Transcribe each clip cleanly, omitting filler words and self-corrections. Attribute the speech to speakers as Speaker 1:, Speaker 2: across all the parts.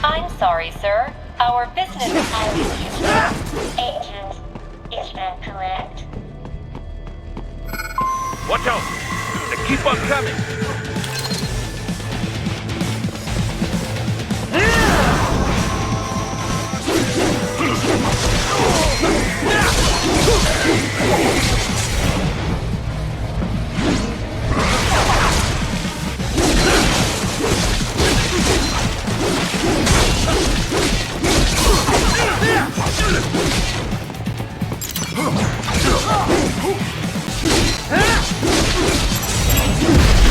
Speaker 1: I'm sorry, sir. Our business agent is not correct.
Speaker 2: Watch out! They keep on coming!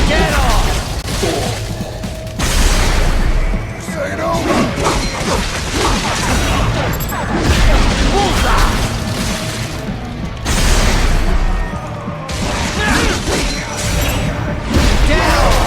Speaker 3: Get off!
Speaker 4: Saito!
Speaker 3: Bullseye! Get off!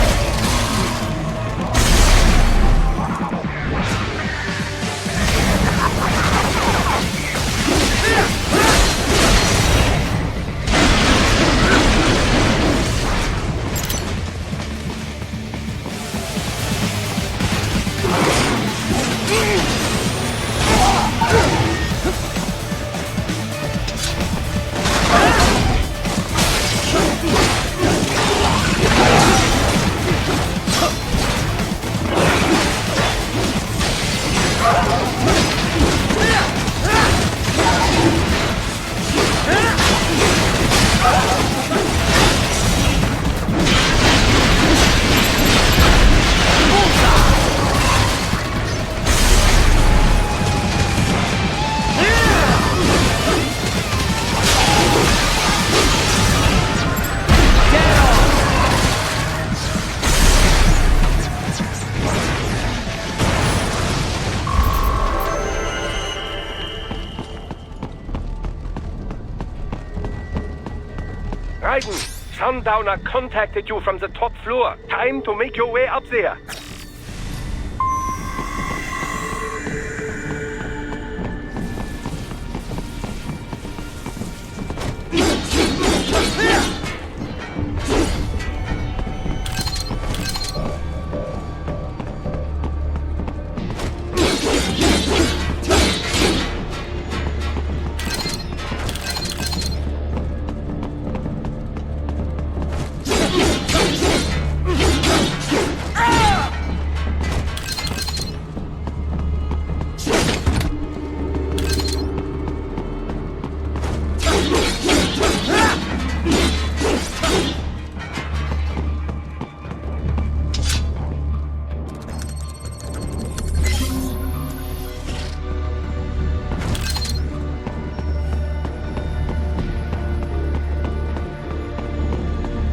Speaker 2: Raiden, Sundowner contacted you from the top floor. Time to make your way up there.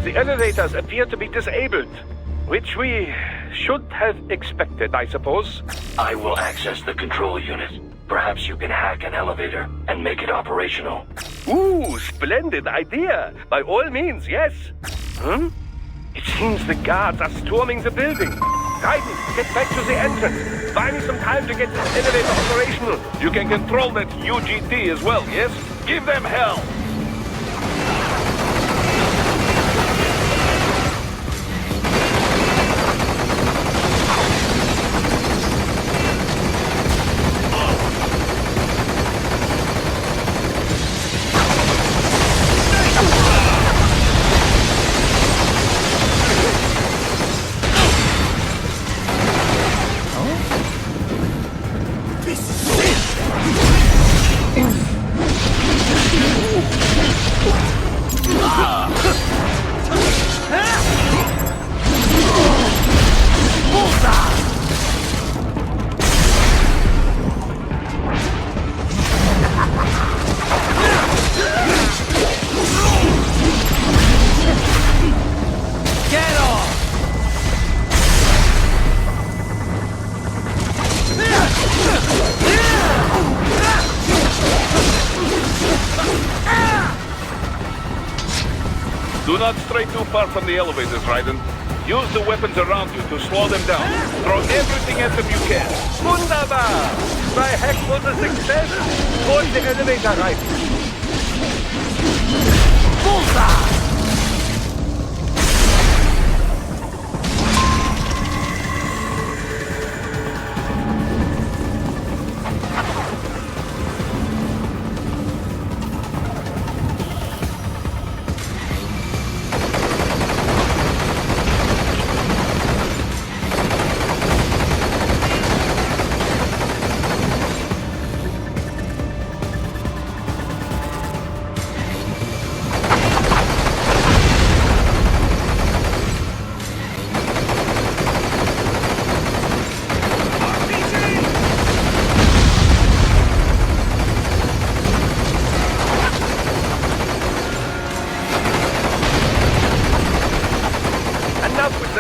Speaker 2: The elevators appear to be disabled, which we should have expected, I suppose.
Speaker 5: I will access the control unit. Perhaps you can hack an elevator and make it operational.
Speaker 2: Ooh, splendid idea. By all means, yes. It seems the guards are storming the building. Raiden, get back to the entrance. Buy me some time to get this elevator operational. You can control that UGT as well, yes? Give them hell! Do not stray too far from the elevators, Raiden. Use the weapons around you to slow them down. Throw everything at them you can. Wunderbar! My hack was a success! Hold the elevator, Raiden.
Speaker 3: Bullseye!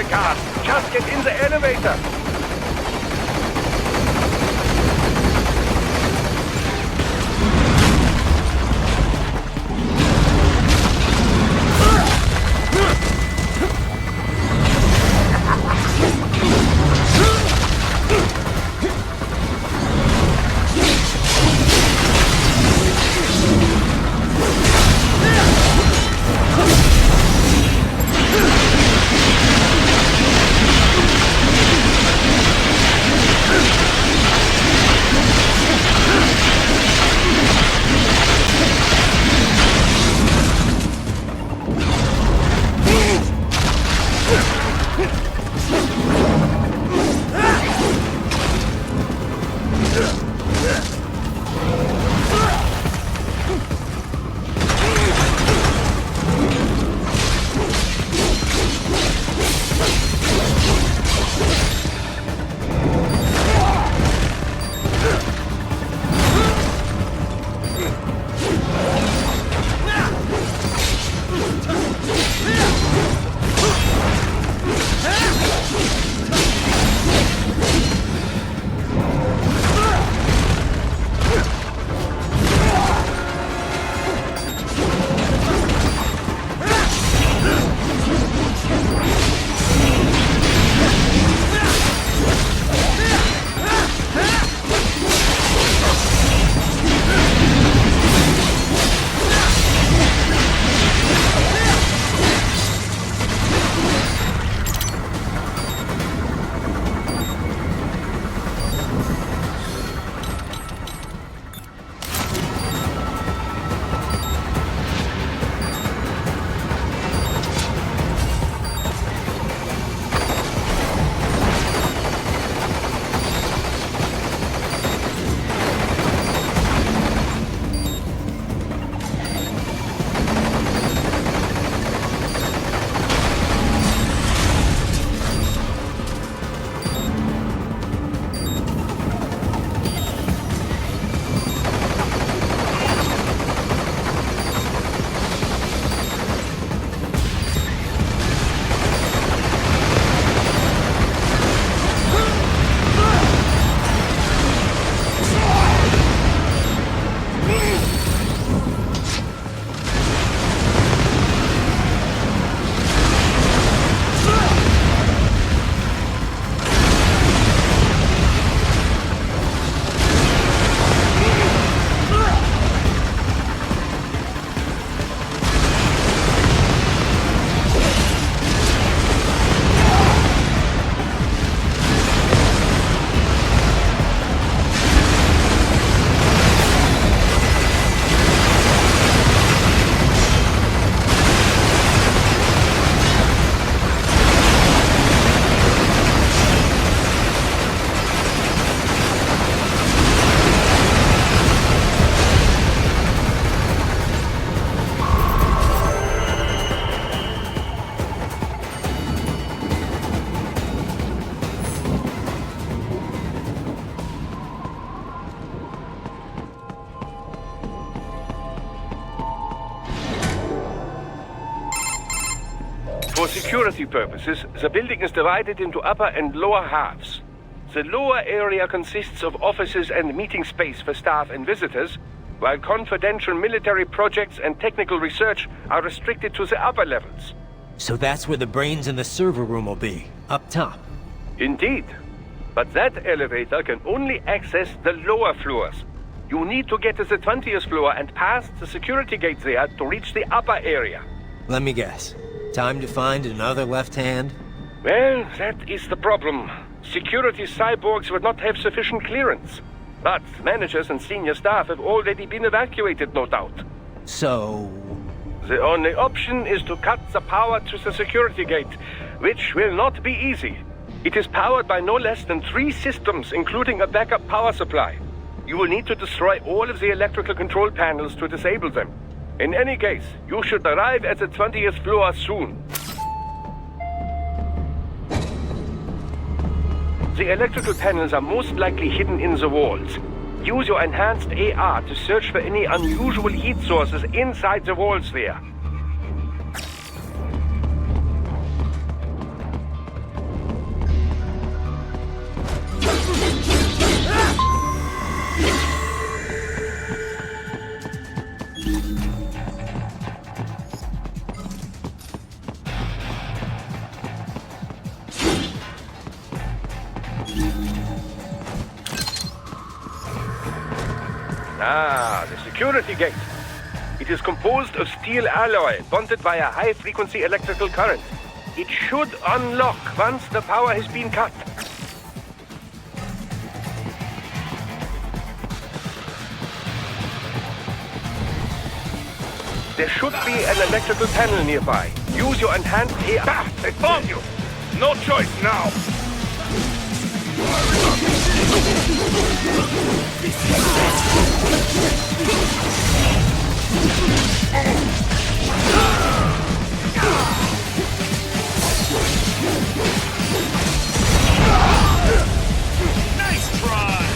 Speaker 2: the guards. Just get in the elevator. For security purposes, the building is divided into upper and lower halves. The lower area consists of offices and meeting space for staff and visitors, while confidential military projects and technical research are restricted to the upper levels.
Speaker 3: So that's where the brains in the server room will be, up top.
Speaker 2: Indeed. But that elevator can only access the lower floors. You need to get to the 20th floor and past the security gate there to reach the upper area.
Speaker 3: Let me guess. Time to find another left hand?
Speaker 2: Well, that is the problem. Security cyborgs would not have sufficient clearance. But managers and senior staff have already been evacuated, no doubt.
Speaker 3: So...
Speaker 2: The only option is to cut the power to the security gate, which will not be easy. It is powered by no less than 3 systems, including a backup power supply. You will need to destroy all of the electrical control panels to disable them. In any case, you should arrive at the 20th floor soon. The electrical panels are most likely hidden in the walls. Use your enhanced AR to search for any unusual heat sources inside the walls there. Ah, the security gate. It is composed of steel alloy bonded by a high-frequency electrical current. It should unlock once the power has been cut. There should be an electrical panel nearby. Use your enhanced AR.
Speaker 6: Ah, they found you! No choice now! Nice try!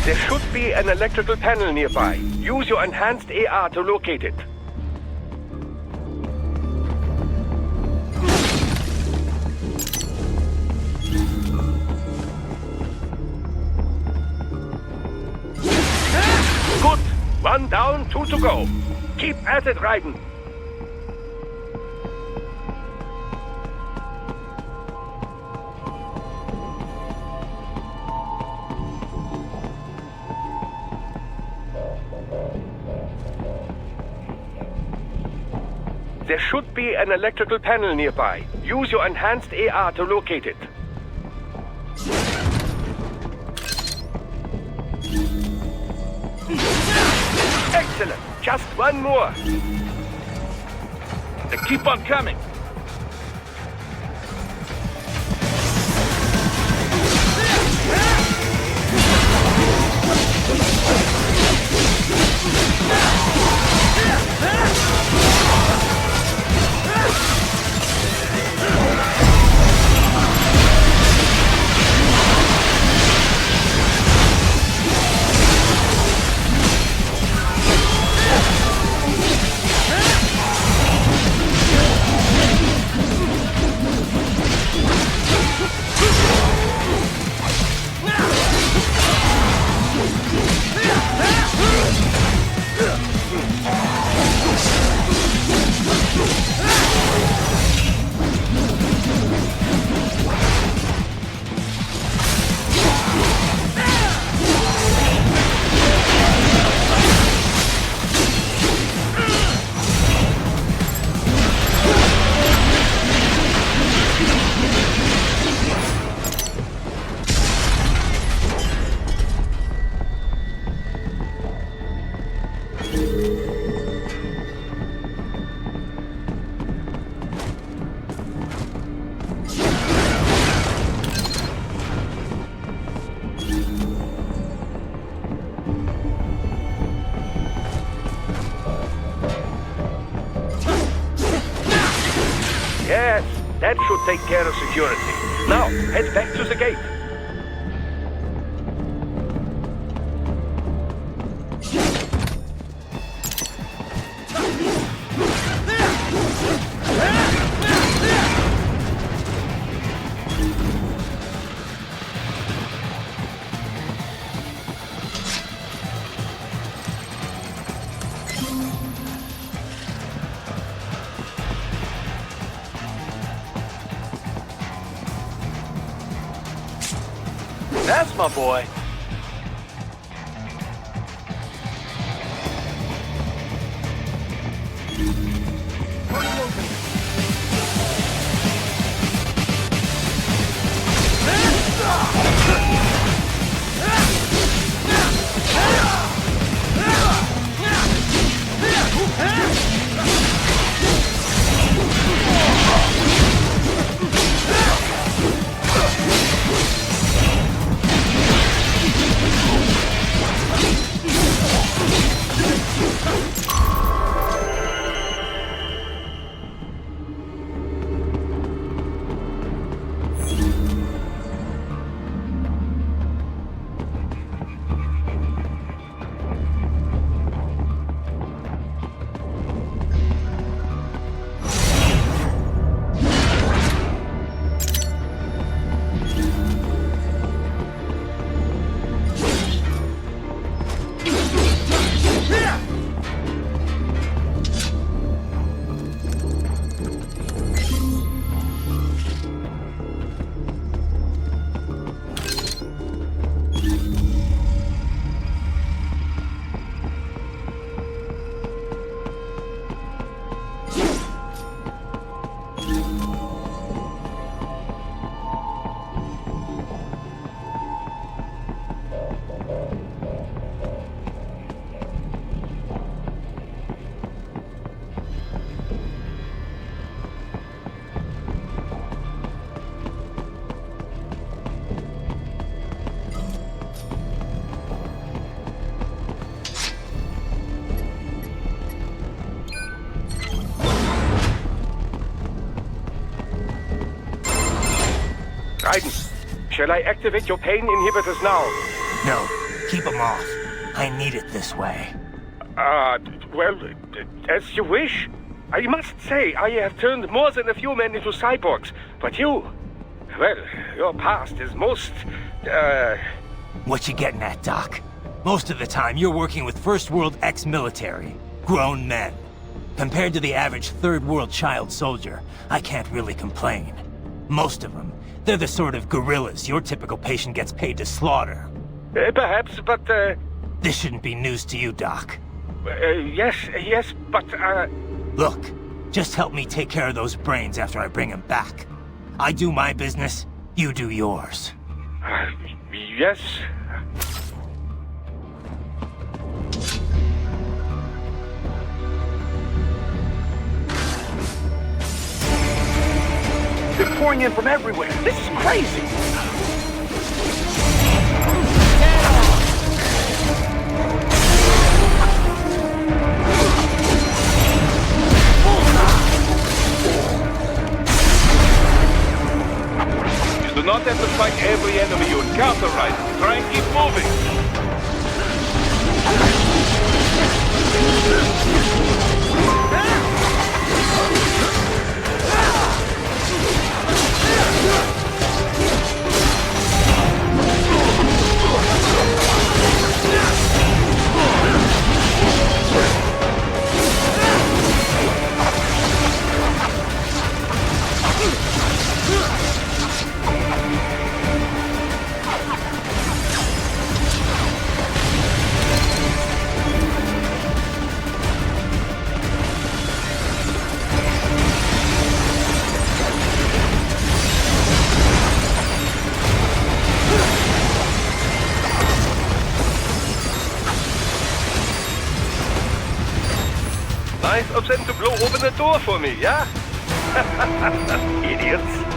Speaker 2: There should be an electrical panel nearby. Use your enhanced AR to locate it. Good. One down, two to go. Keep at it, Raiden. There should be an electrical panel nearby. Use your enhanced AR to locate it. Excellent. Just one more.
Speaker 6: They keep on coming!
Speaker 2: That should take care of security. Now, head back to the gate.
Speaker 6: That's my boy.
Speaker 2: Raiden, shall I activate your pain inhibitors now?
Speaker 3: No, keep them off. I need it this way.
Speaker 2: Well, as you wish. I must say, I have turned more than a few men into cyborgs, but you... Well, your past is most,
Speaker 3: What you getting at, Doc? Most of the time, you're working with First World ex-military. Grown men. Compared to the average Third World child soldier, I can't really complain. Most of them, they're the sort of guerrillas your typical patient gets paid to slaughter.
Speaker 2: Perhaps, but,
Speaker 3: This shouldn't be news to you, Doc.
Speaker 2: yes, but,
Speaker 3: Look, just help me take care of those brains after I bring them back. I do my business, you do yours.
Speaker 2: yes.
Speaker 6: They're pouring in from everywhere. This is crazy.
Speaker 2: You do not have to fight every enemy you encounter, right? Try and keep moving. Nice of them to blow open the door for me, yeah? Idiots.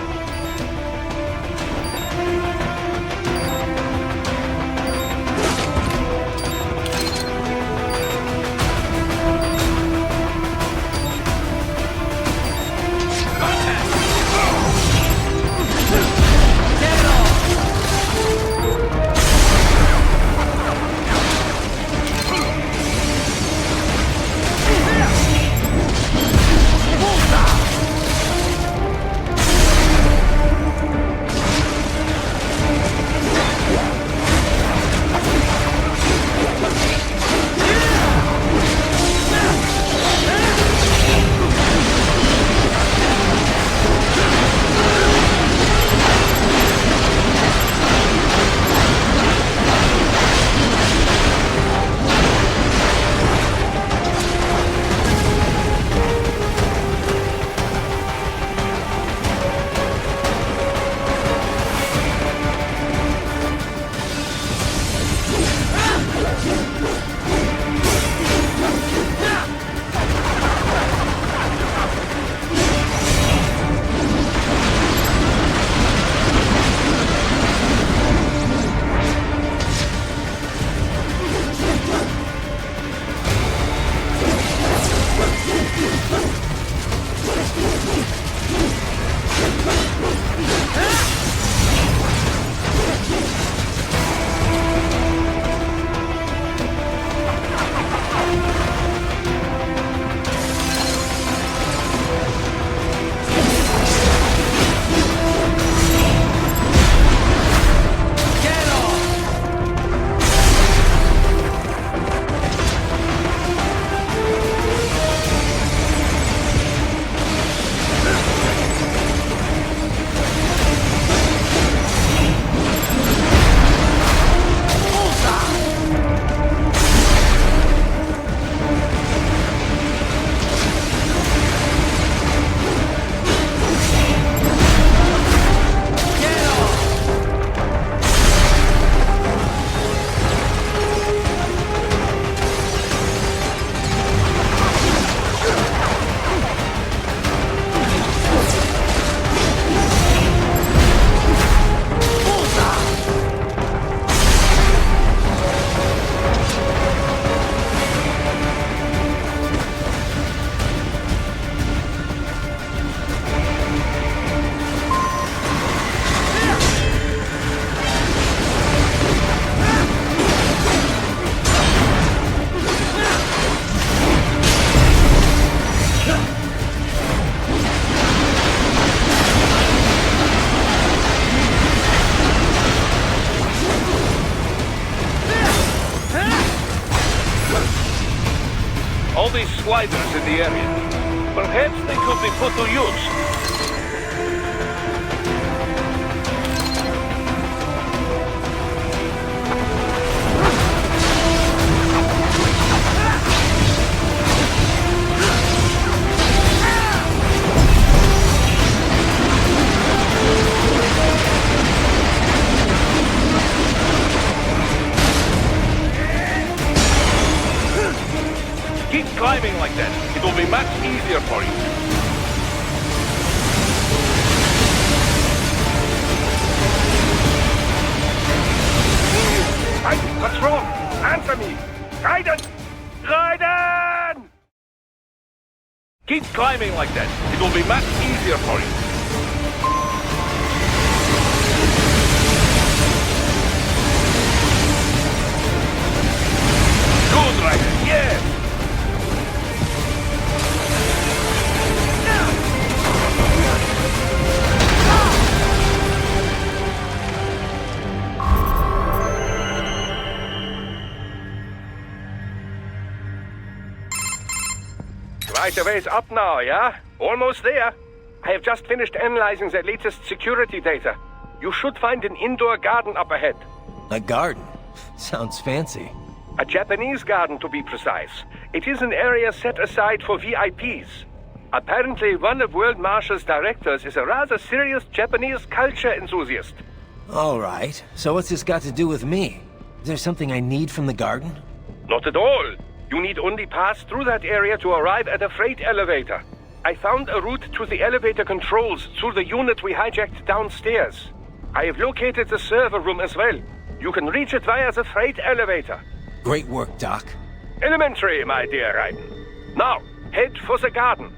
Speaker 2: in the area. Perhaps they could be put to use. Keep climbing like that. It will be much easier for you. Hey, what's wrong? Answer me! Raiden! Raiden! Keep climbing like that. It will be much easier for you. Good, Raiden, yes! Right away's up now, yeah? Almost there. I have just finished analyzing the latest security data. You should find an indoor garden up ahead.
Speaker 3: A garden? Sounds fancy.
Speaker 2: A Japanese garden, to be precise. It is an area set aside for VIPs. Apparently, one of World Marshall's directors is a rather serious Japanese culture enthusiast.
Speaker 3: All right. So what's this got to do with me? Is there something I need from the garden?
Speaker 2: Not at all. You need only pass through that area to arrive at a freight elevator. I found a route to the elevator controls through the unit we hijacked downstairs. I have located the server room as well. You can reach it via the freight elevator.
Speaker 3: Great work, Doc.
Speaker 2: Elementary, my dear Raiden. Now, head for the garden.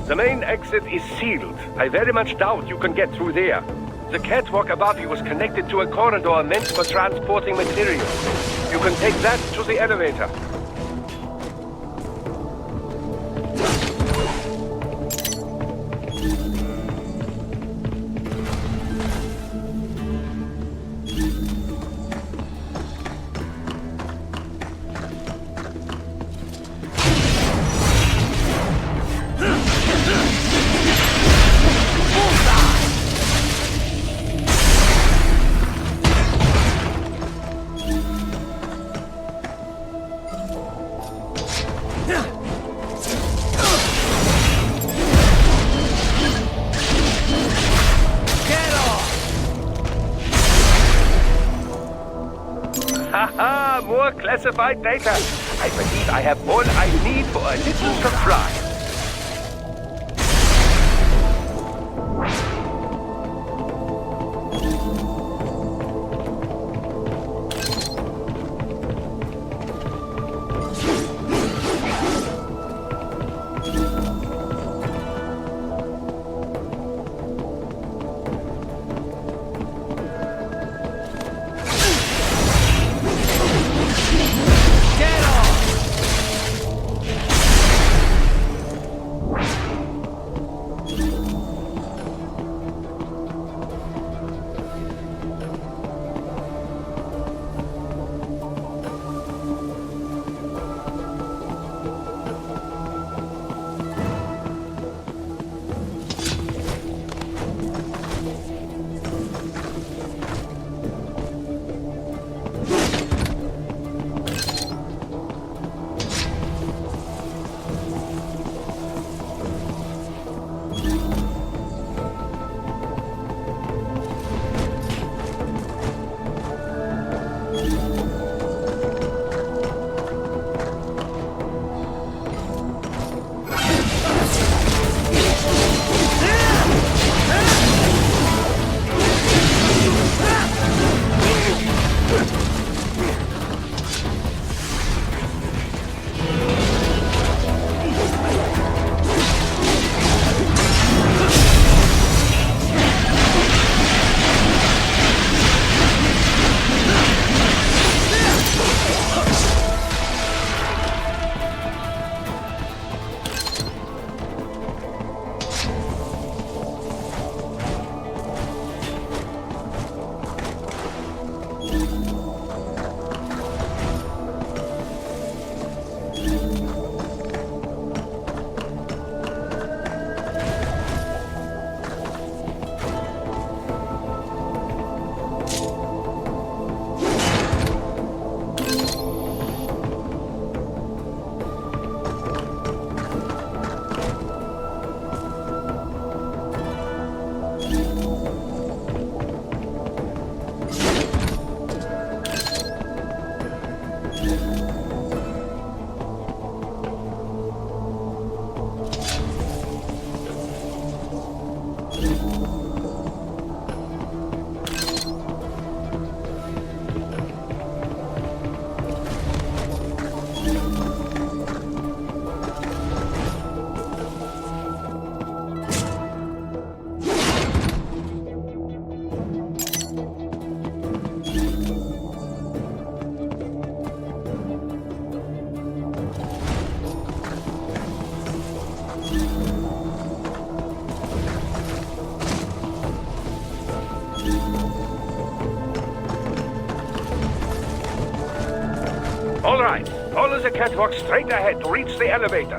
Speaker 2: The main exit is sealed. I very much doubt you can get through there. The catwalk above you is connected to a corridor meant for transporting materials. You can take that to the elevator. Haha, more classified data. I believe I have all I need for a little surprise. All right, follow the catwalk straight ahead to reach the elevator.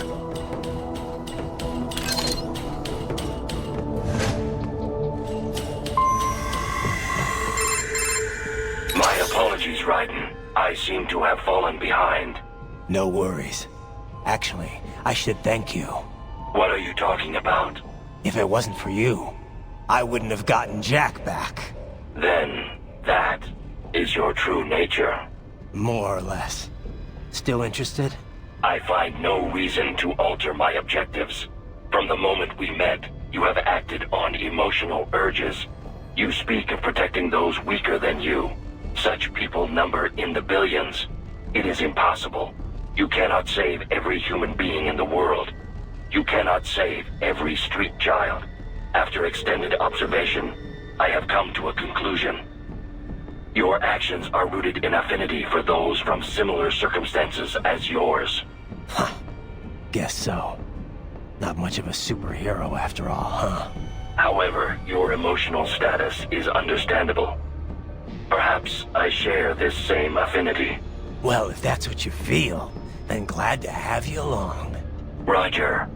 Speaker 5: My apologies, Raiden. I seem to have fallen behind.
Speaker 3: No worries. Actually, I should thank you.
Speaker 5: What are you talking about?
Speaker 3: If it wasn't for you, I wouldn't have gotten Jack back.
Speaker 5: Then, that is your true nature.
Speaker 3: More or less. Still interested?
Speaker 5: I find no reason to alter my objectives. From the moment we met, you have acted on emotional urges. You speak of protecting those weaker than you. Such people number in the billions. It is impossible. You cannot save every human being in the world. You cannot save every street child. After extended observation, I have come to a conclusion. Your actions are rooted in affinity for those from similar circumstances as yours.
Speaker 3: Huh. Guess so. Not much of a superhero after all, huh?
Speaker 5: However, your emotional status is understandable. Perhaps I share this same affinity.
Speaker 3: Well, if that's what you feel, then glad to have you along.
Speaker 5: Roger.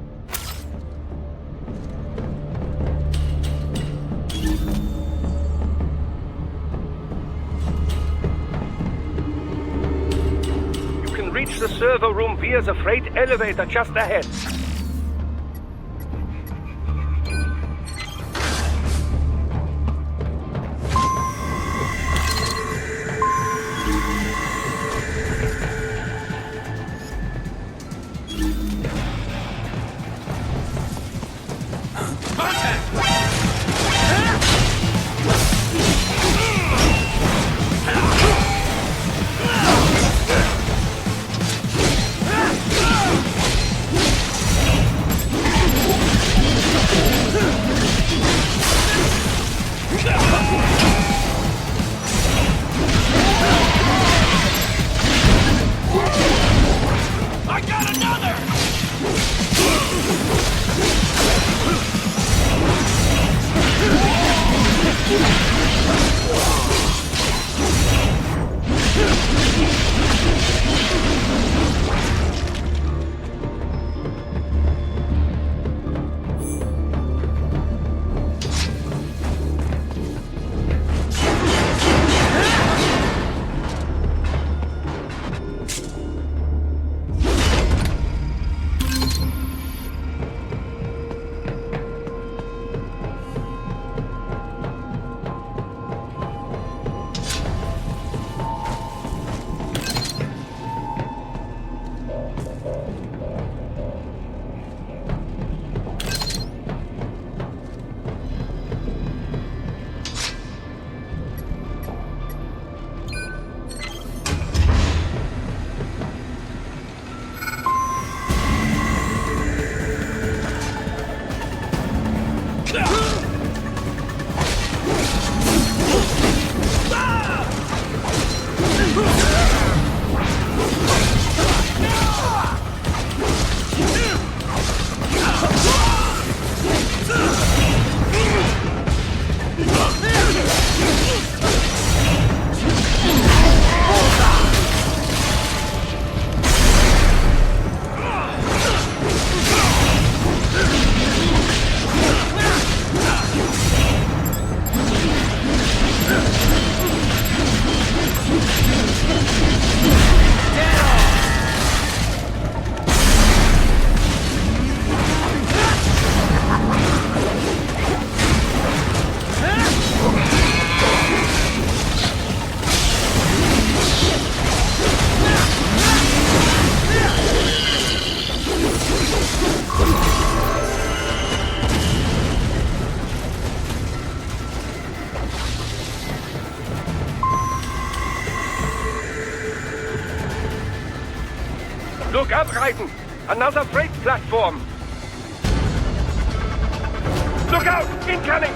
Speaker 2: You can reach the server room via the freight elevator just ahead. Look up, Raiden! Another freight platform! Look out! Incoming!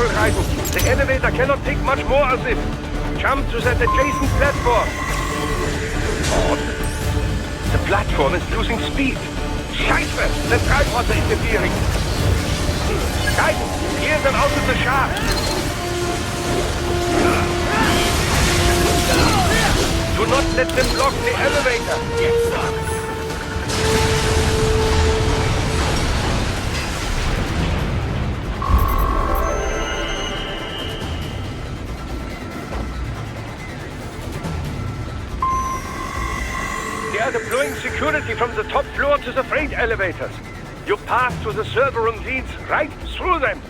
Speaker 2: careful, Raiden. The elevator cannot take much more of this. Jump to that adjacent platform. Odd. The platform is losing speed. Scheiße! The tripods are interfering. Raiden, clear them out of the shaft. Do not let them block the elevator. They are deploying security from the top floor to the freight elevators. Your path to the server room leads right through them.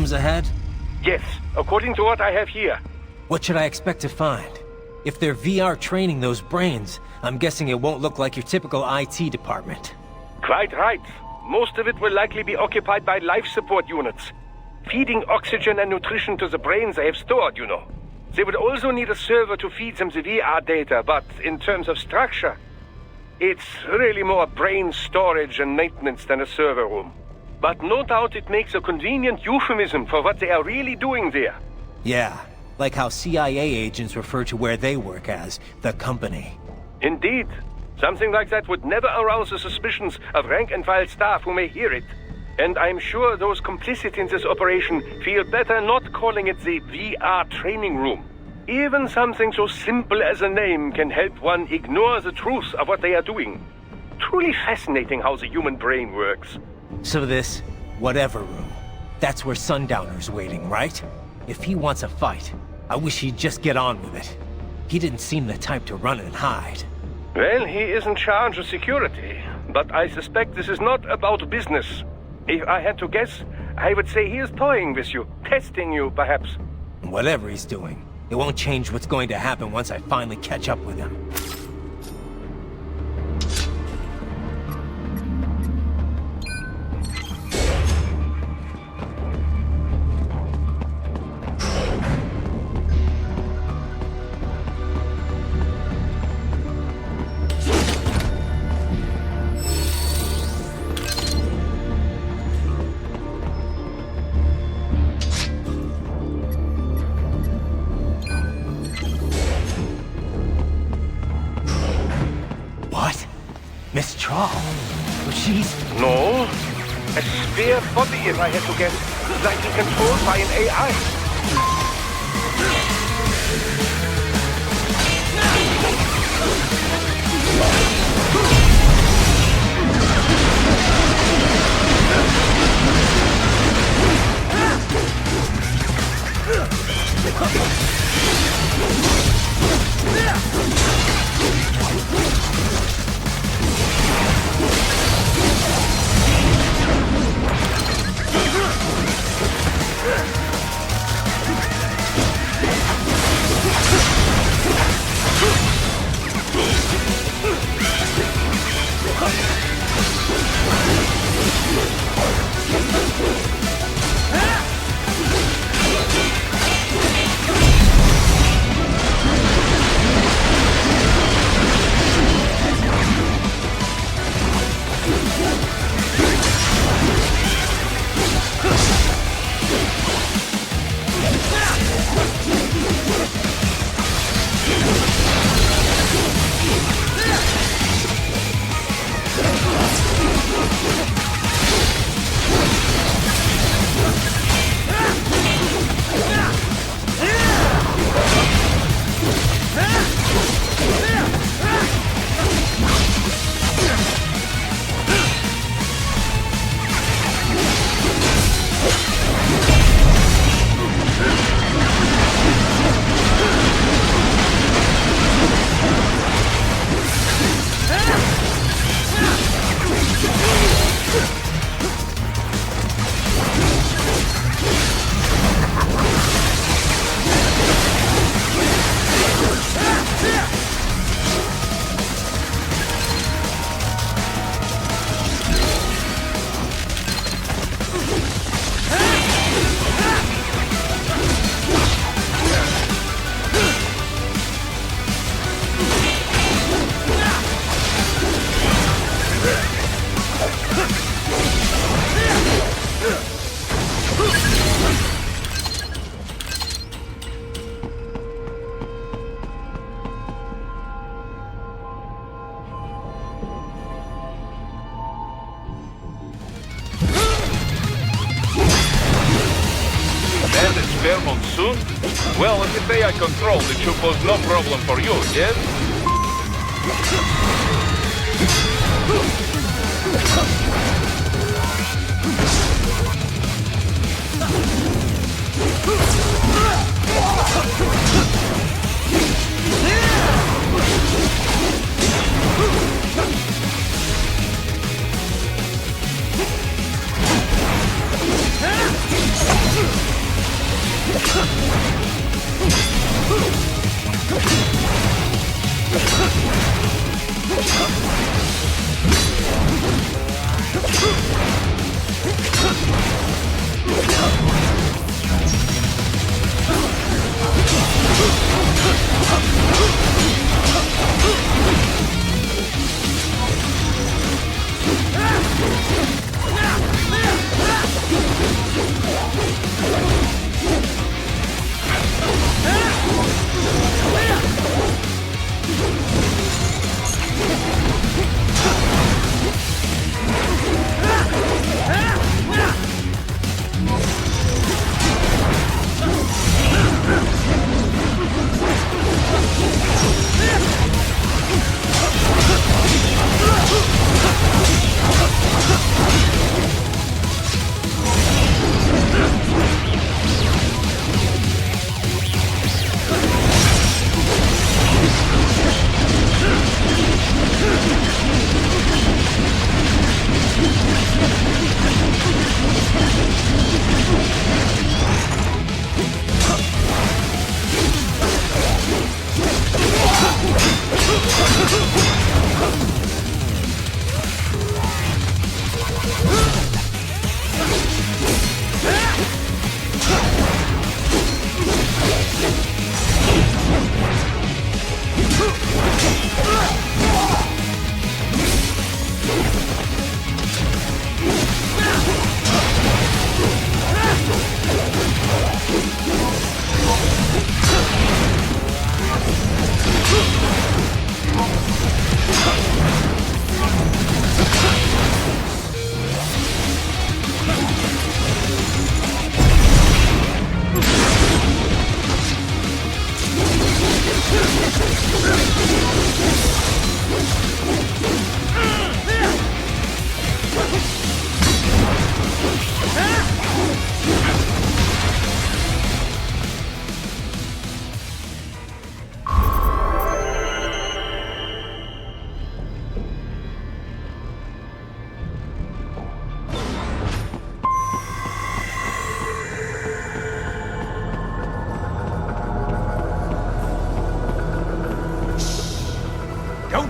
Speaker 3: systems ahead?
Speaker 2: Yes, according to what I have here.
Speaker 3: What should I expect to find? If they're VR training those brains, I'm guessing it won't look like your typical IT department.
Speaker 2: Quite right. Most of it will likely be occupied by life support units. Feeding oxygen and nutrition to the brains they have stored, you know. They would also need a server to feed them the VR data, but in terms of structure, it's really more brain storage and maintenance than a server room. But no doubt it makes a convenient euphemism for what they are really doing there.
Speaker 3: Yeah, like how CIA agents refer to where they work as the company.
Speaker 2: Indeed. Something like that would never arouse the suspicions of rank-and-file staff who may hear it. And I'm sure those complicit in this operation feel better not calling it the VR training room. Even something so simple as a name can help one ignore the truth of what they are doing. Truly fascinating how the human brain works.
Speaker 3: So this, whatever room, that's where Sundowner's waiting, right? If he wants a fight, I wish he'd just get on with it. He didn't seem the type to run and hide.
Speaker 2: Well, he is in charge of security, but I suspect this is not about business. If I had to guess, I would say he is toying with you, testing you, perhaps.
Speaker 3: Whatever he's doing, it won't change what's going to happen once I finally catch up with him.
Speaker 2: No. A spare body, if I had to guess. Likely controlled by an AI.
Speaker 7: Soon? Well, if it's AI controlled, it should pose no problem for you, yes?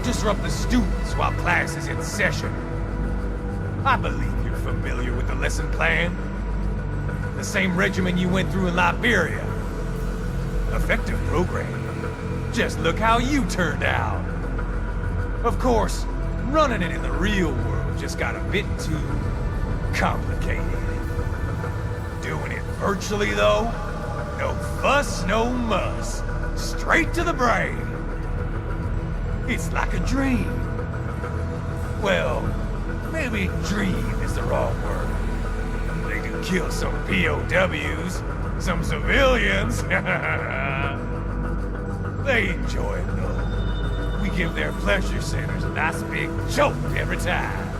Speaker 8: Disrupt the students while class is in session. I believe you're familiar with the lesson plan. The same regimen you went through in Liberia. Effective program. Just look how you turned out. Of course, running it in the real world just got a bit too complicated. Doing it virtually, though? No fuss, no muss. Straight to the brain. It's like a dream. Well, maybe dream is the wrong word. They do kill some POWs, some civilians. They enjoy it though. We give their pleasure centers a nice big jolt every time.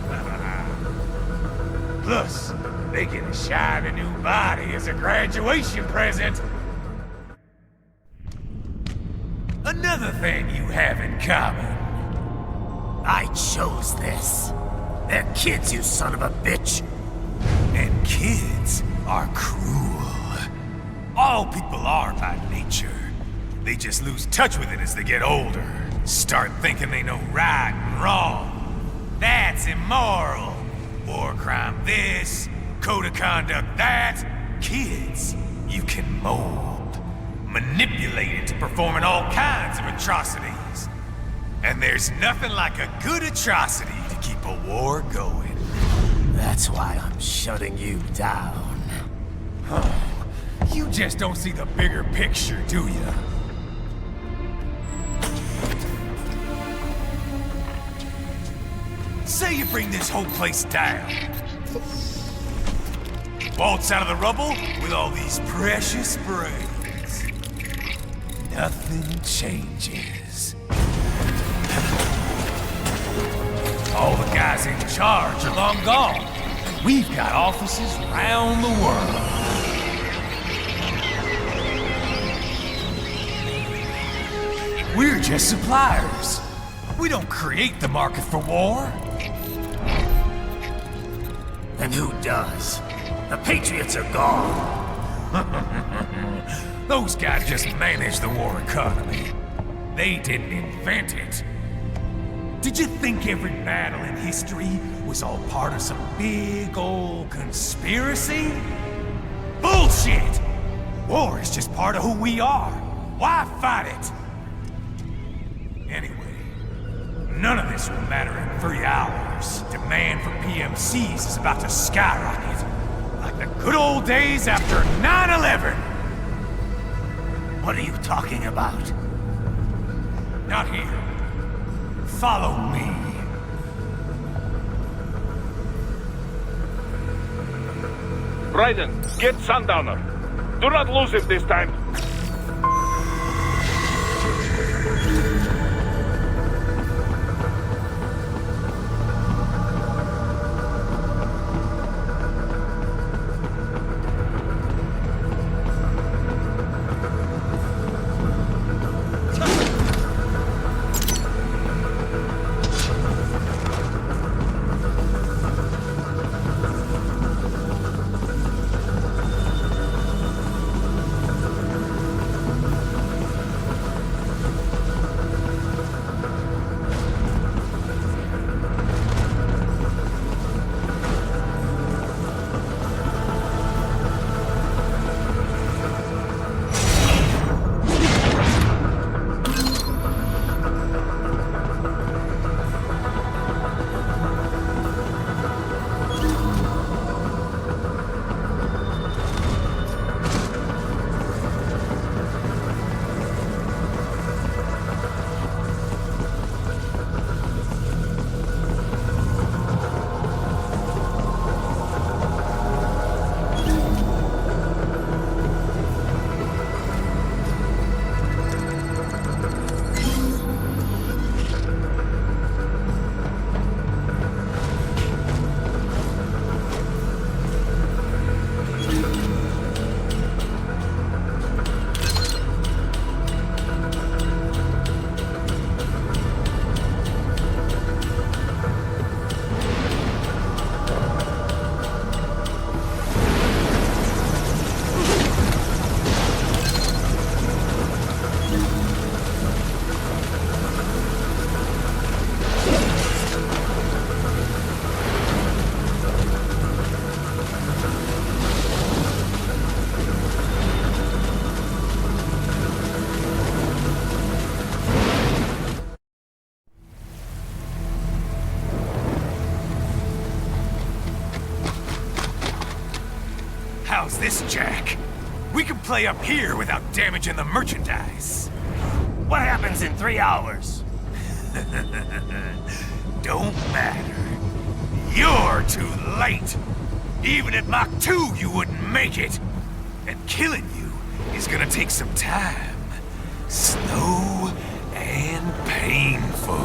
Speaker 8: Plus, they get a shiny new body as a graduation present. Another thing you have in common. I chose this. They're kids, you son of a bitch. And kids are cruel. All people are by nature. They just lose touch with it as they get older. Start thinking they know right and wrong. That's immoral. War crime this, code of conduct that. Kids, you can mold. Manipulated to performing all kinds of atrocities. And there's nothing like a good atrocity to keep a war going.
Speaker 3: That's why I'm shutting you down.
Speaker 8: Oh, you just don't see the bigger picture, do you? Say you bring this whole place down. Waltz out of the rubble with all these precious brains. Nothing changes. All the guys in charge are long gone, and we've got offices around the world. We're just suppliers. We don't create the market for war.
Speaker 3: Then who does? The Patriots are gone.
Speaker 8: Those guys just manage the war economy. They didn't invent it. Did you think every battle in history was all part of some big old conspiracy? Bullshit! War is just part of who we are. Why fight it? Anyway, none of this will matter in 3 hours. Demand for PMCs is about to skyrocket. Like the good old days after 9/11.
Speaker 3: What are you talking about?
Speaker 8: Not here. Follow me.
Speaker 2: Raiden, get Sundowner. Do not lose it this time.
Speaker 8: How's this, Jack? We can play up here without damaging the merchandise.
Speaker 3: What happens in 3 hours?
Speaker 8: Don't matter. You're too late. Even at Mach 2, you wouldn't make it. And killing you is gonna take some time. Slow and painful.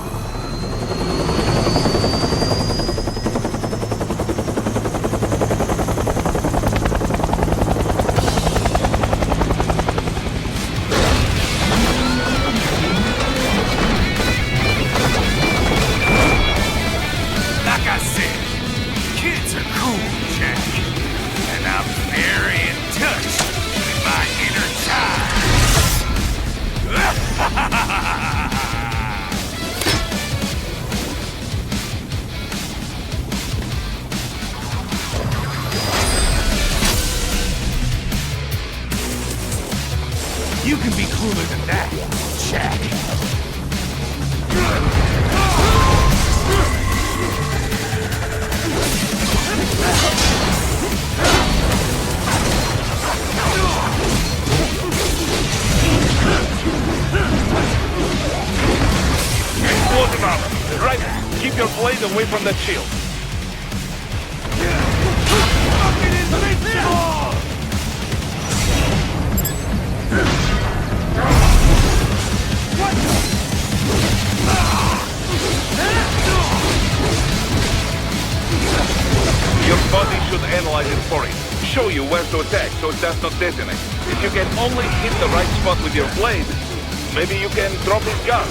Speaker 8: You can be cooler than that, Jack.
Speaker 2: What about? Right, keep your blade away from that shield. Your body should analyze it for you. Show you where to attack so it does not detonate. If you can only hit the right spot with your blade, maybe you can drop his gun.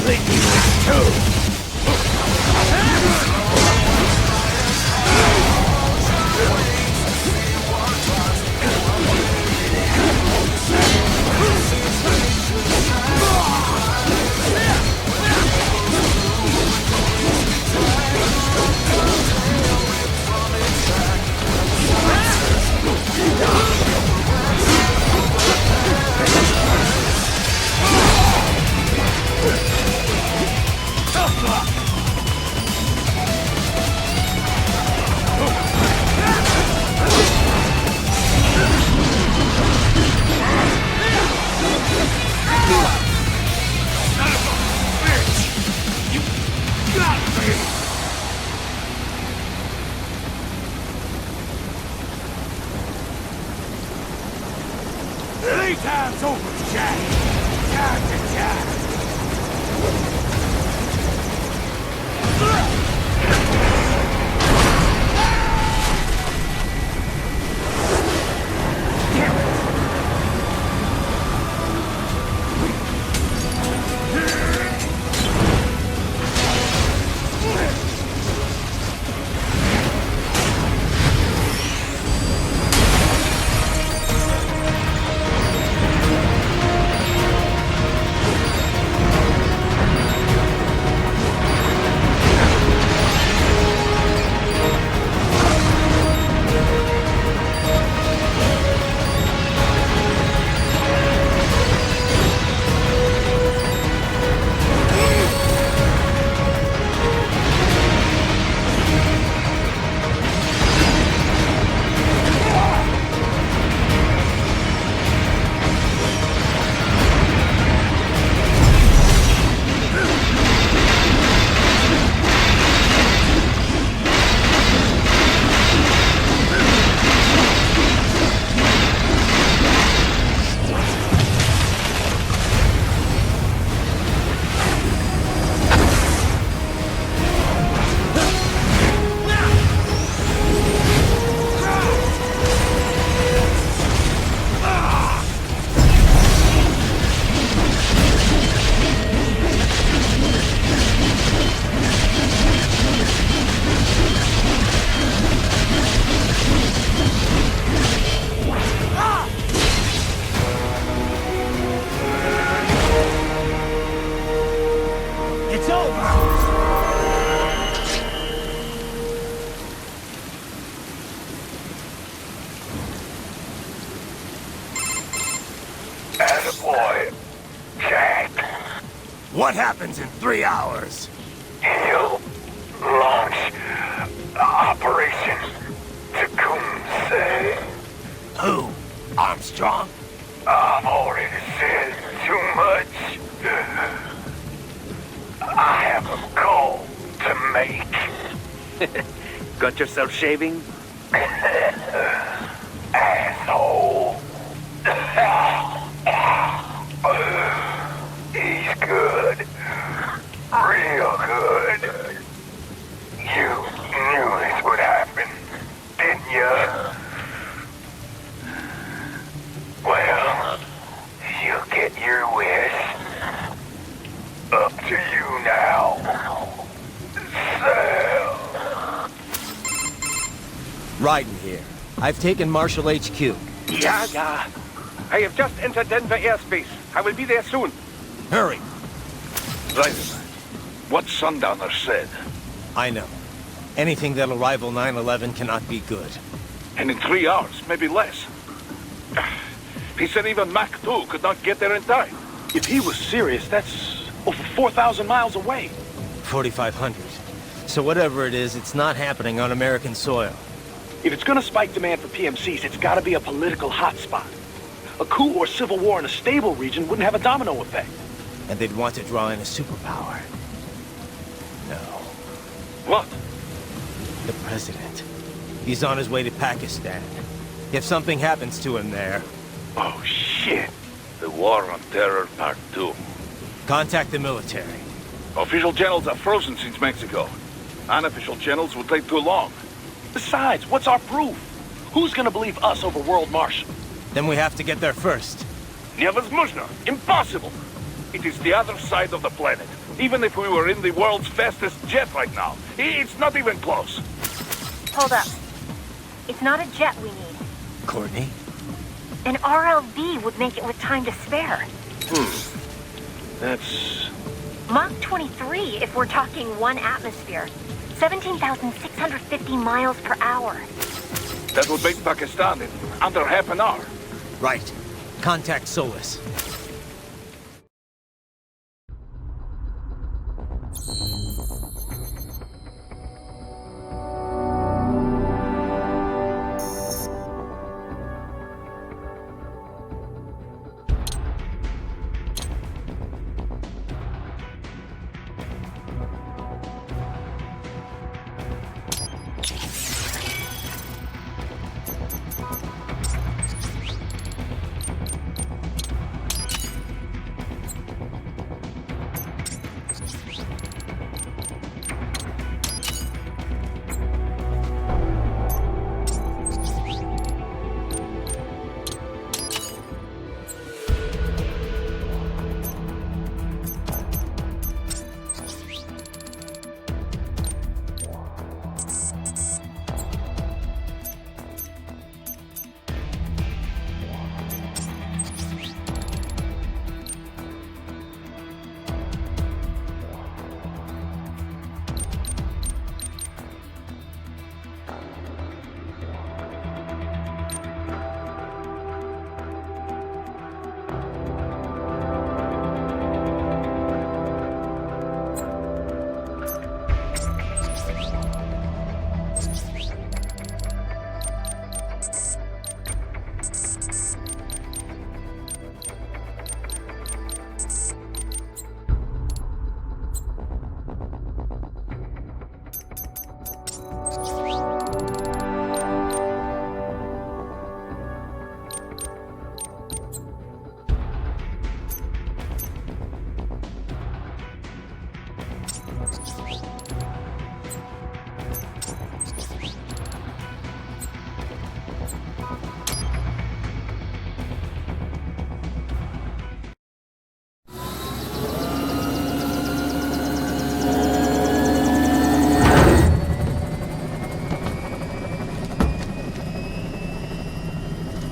Speaker 8: completely with two. Time's over, Jack. Time to die.
Speaker 4: Attaboy, Jack.
Speaker 3: What happens in 3 hours?
Speaker 4: He'll launch Operation Tecumseh.
Speaker 3: Who? Armstrong?
Speaker 4: I've already said too much. I have a call to make.
Speaker 6: Got yourself shaving?
Speaker 4: Asshole. He's good. Real good. You knew this would happen, didn't you? Well, you get your wish. Up to you now. Sam.
Speaker 9: Raiden here. I've taken Marshall HQ.
Speaker 2: Yeah. I have just entered Denver airspace. I will be there soon.
Speaker 9: Hurry.
Speaker 7: Raiden, what Sundowner said.
Speaker 9: I know. Anything that'll rival 9/11 cannot be good.
Speaker 7: And in 3 hours, maybe less. He said even Mach 2 could not get there in time.
Speaker 6: If he was serious, that's over 4,000 miles away.
Speaker 9: 4,500. So whatever it is, it's not happening on American soil.
Speaker 6: If it's gonna spike demand for PMCs, it's gotta be a political hotspot. A coup or civil war in a stable region wouldn't have a domino effect.
Speaker 9: And they'd want to draw in a superpower. No.
Speaker 7: What?
Speaker 9: The president. He's on his way to Pakistan. If something happens to him there...
Speaker 7: Oh, shit. The War on Terror Part 2.
Speaker 9: Contact the military.
Speaker 7: Official channels are frozen since Mexico. Unofficial channels will take too long.
Speaker 6: Besides, what's our proof? Who's gonna believe us over World Marshal?
Speaker 9: Then we have to get there first.
Speaker 7: Невозможно! Impossible! It is the other side of the planet. Even if we were in the world's fastest jet right now, it's not even close.
Speaker 10: Hold up. It's not a jet we need.
Speaker 3: Courtney?
Speaker 10: An RLV would make it with time to spare.
Speaker 6: That's...
Speaker 10: Mach 23 if we're talking 1 atmosphere. 17,650 miles per hour.
Speaker 7: That would make Pakistan in under half an hour.
Speaker 3: Right. Contact Solus.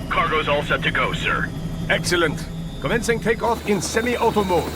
Speaker 7: Cargo's all set to go, sir.
Speaker 2: Excellent. Commencing takeoff in semi-auto mode.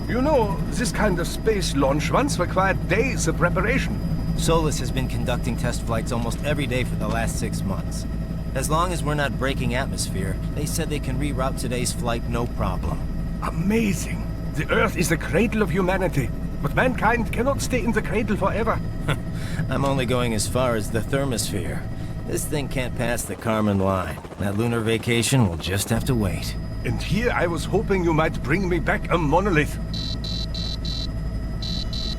Speaker 2: You know, this kind of space launch once required days of preparation.
Speaker 9: Solus has been conducting test flights almost every day for the last 6 months. As long as we're not breaking atmosphere, they said they can reroute today's flight no problem.
Speaker 2: Amazing. The Earth is the cradle of humanity, but mankind cannot stay in the cradle forever.
Speaker 9: I'm only going as far as the thermosphere. This thing can't pass the Kármán line. That lunar vacation will just have to wait.
Speaker 2: And here I was hoping you might bring me back a monolith.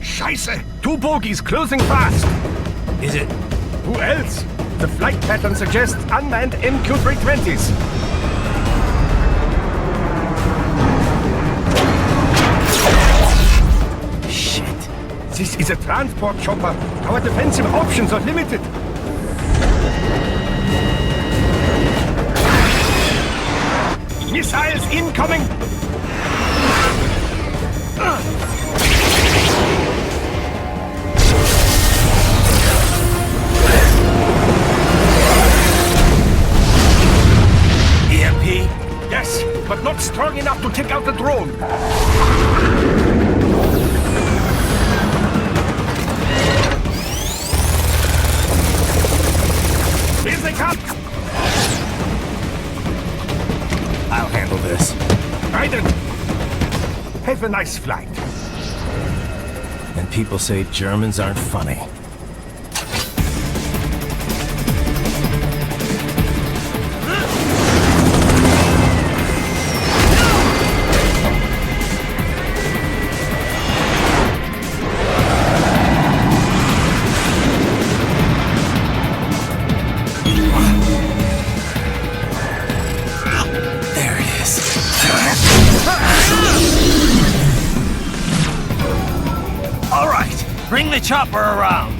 Speaker 2: Scheiße! 2 bogies closing fast!
Speaker 9: Is it?
Speaker 2: Who else? The flight pattern suggests unmanned MQ-320s.
Speaker 9: Shit.
Speaker 2: This is a transport chopper. Our defensive options are limited. Missiles incoming!
Speaker 9: EMP?
Speaker 2: Yes, but not strong enough to take out the drone. Here they come!
Speaker 9: I'll handle this.
Speaker 2: Raiden! Have a nice flight.
Speaker 9: And people say Germans aren't funny.
Speaker 3: the chopper around!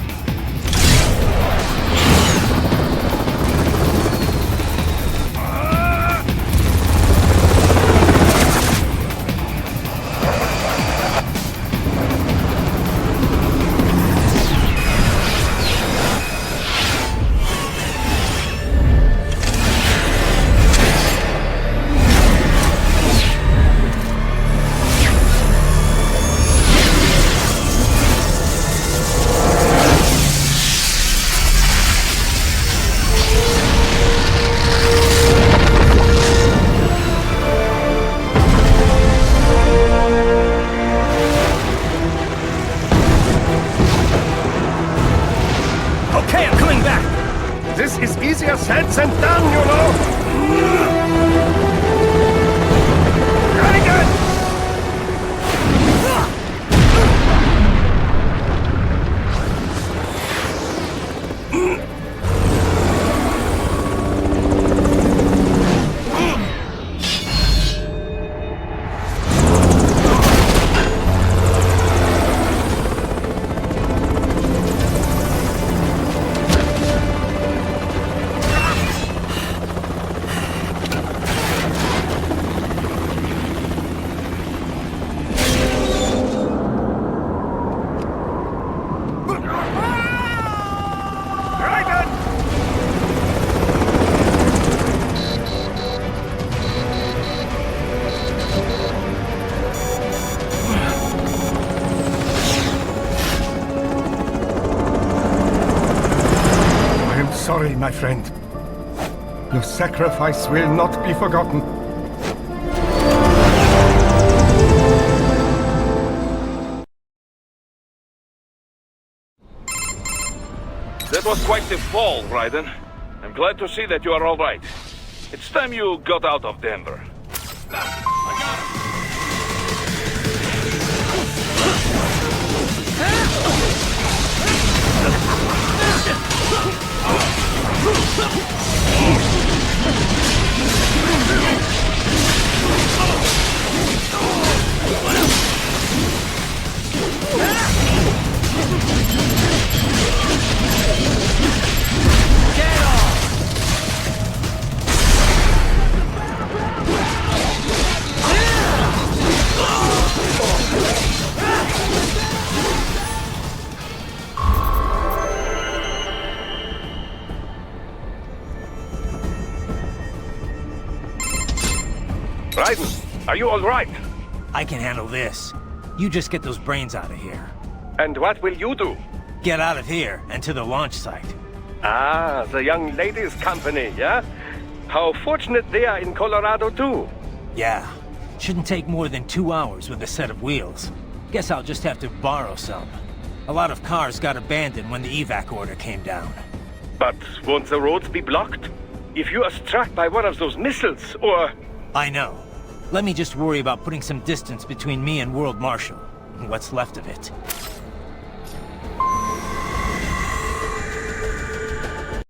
Speaker 2: Easier said than done, you know. Very good.
Speaker 11: Sorry, my friend. Your sacrifice will not be forgotten.
Speaker 7: That was quite the fall, Raiden. I'm glad to see that you are all right. It's time you got out of Denver. I got him!
Speaker 2: Raiden, are you all right?
Speaker 3: I can handle this. You just get those brains out of here.
Speaker 2: And what will you do?
Speaker 3: Get out of here and to the launch site.
Speaker 2: Ah, the young ladies' company, yeah? How fortunate they are in Colorado, too.
Speaker 3: Yeah. Shouldn't take more than 2 hours with a set of wheels. Guess I'll just have to borrow some. A lot of cars got abandoned when the evac order came down.
Speaker 2: But won't the roads be blocked? If you are struck by one of those missiles, or...
Speaker 3: I know. Let me just worry about putting some distance between me and World Marshal. What's left of it.